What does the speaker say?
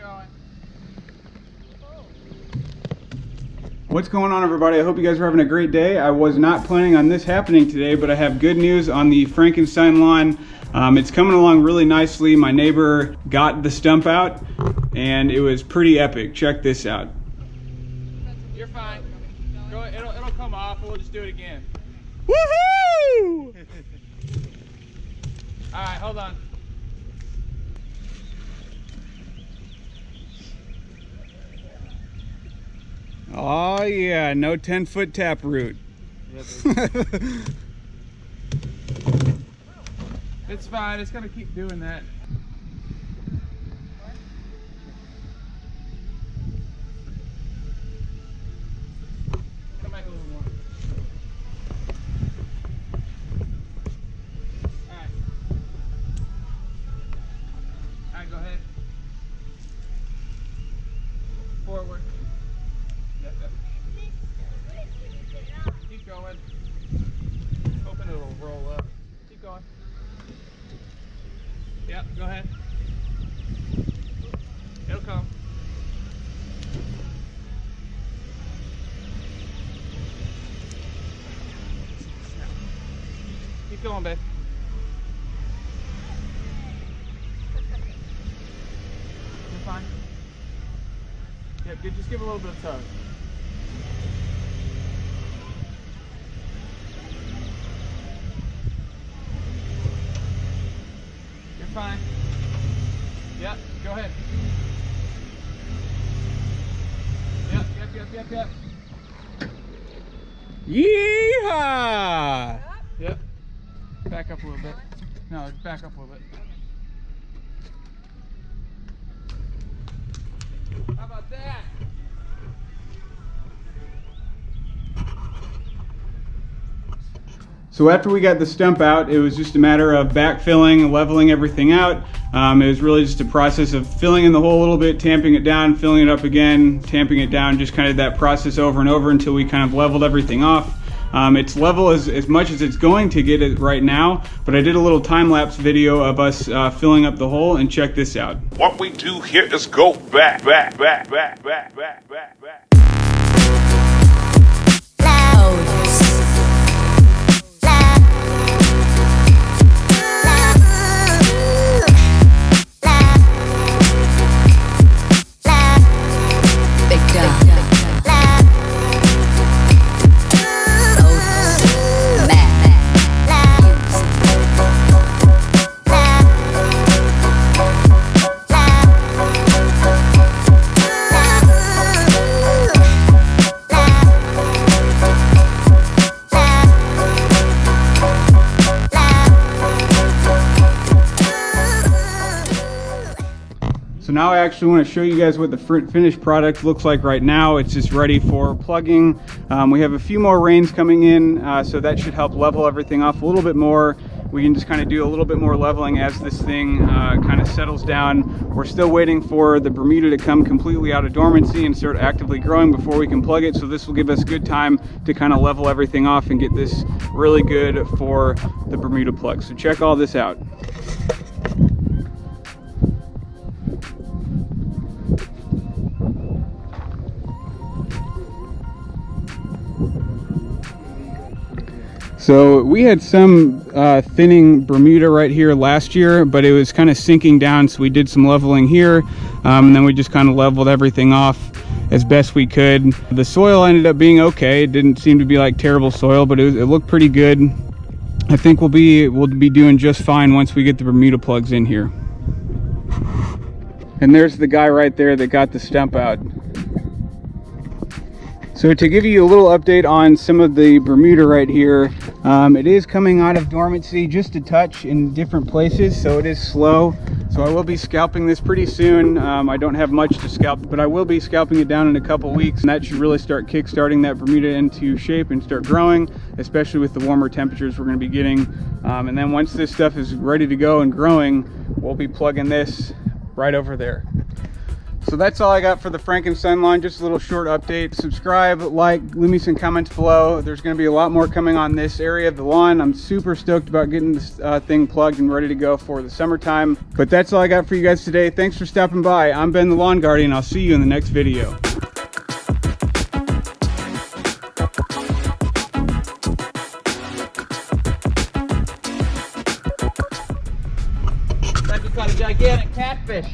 going. What's going on, everybody? I hope you guys are having a great day. I was not planning on this happening today, but I have good news on the Frankenstein lawn. It's coming along really nicely. My neighbor got the stump out and it was pretty epic. Check this out. You're fine. Go, it'll come off. We'll just do it again. Woohoo! All right, hold on. Oh yeah, no 10-foot taproot. It's fine. It's gonna keep doing that. Come back a little more. All right, go ahead. Forward. Yep. Keep going. Hoping it'll roll up. Keep going. Yep, go ahead. It'll come. Keep going, babe. You're fine. Yeah, good. Just give it a little bit of tug. You're fine. Yep, go ahead. Yep. Yeehaw! Yep. Back up a little bit. No, back up a little bit. How about that? So after we got the stump out, it was just a matter of backfilling, leveling everything out. It was really just a process of filling in the hole a little bit, tamping it down, filling it up again, tamping it down, just kind of that process over and over until we kind of leveled everything off. It's level as much as it's going to get it right now, but I did a little time-lapse video of us filling up the hole, and check this out. What we do here is go back. So now I actually want to show you guys what the finished product looks like right now. It's just ready for plugging. We have a few more rains coming in, so that should help level everything off a little bit more. We can just kind of do a little bit more leveling as this thing kind of settles down. We're still waiting for the Bermuda to come completely out of dormancy and start actively growing before we can plug it. So this will give us good time to kind of level everything off and get this really good for the Bermuda plug. So check all this out. So we had some thinning Bermuda right here last year, but it was kind of sinking down, so we did some leveling here, and then we just kind of leveled everything off as best we could. The soil ended up being okay. It didn't seem to be like terrible soil, but it looked pretty good. I think we'll be doing just fine once we get the Bermuda plugs in here. And there's the guy right there that got the stump out. So to give you a little update on some of the Bermuda right here, it is coming out of dormancy just a touch in different places, so it is slow. So I will be scalping this pretty soon. I don't have much to scalp, but I will be scalping it down in a couple weeks, and that should really start kick-starting that Bermuda into shape and start growing, especially with the warmer temperatures we're going to be getting. And then once this stuff is ready to go and growing, we'll be plugging this right over there. So that's all I got for the Frankenstein lawn. Just a little short update. Subscribe, like, leave me some comments below. There's going to be a lot more coming on this area of the lawn. I'm super stoked about getting this thing plugged and ready to go for the summertime. But that's all I got for you guys today. Thanks for stopping by. I'm Ben the Lawn Guardian. I'll see you in the next video. Like we caught a gigantic catfish.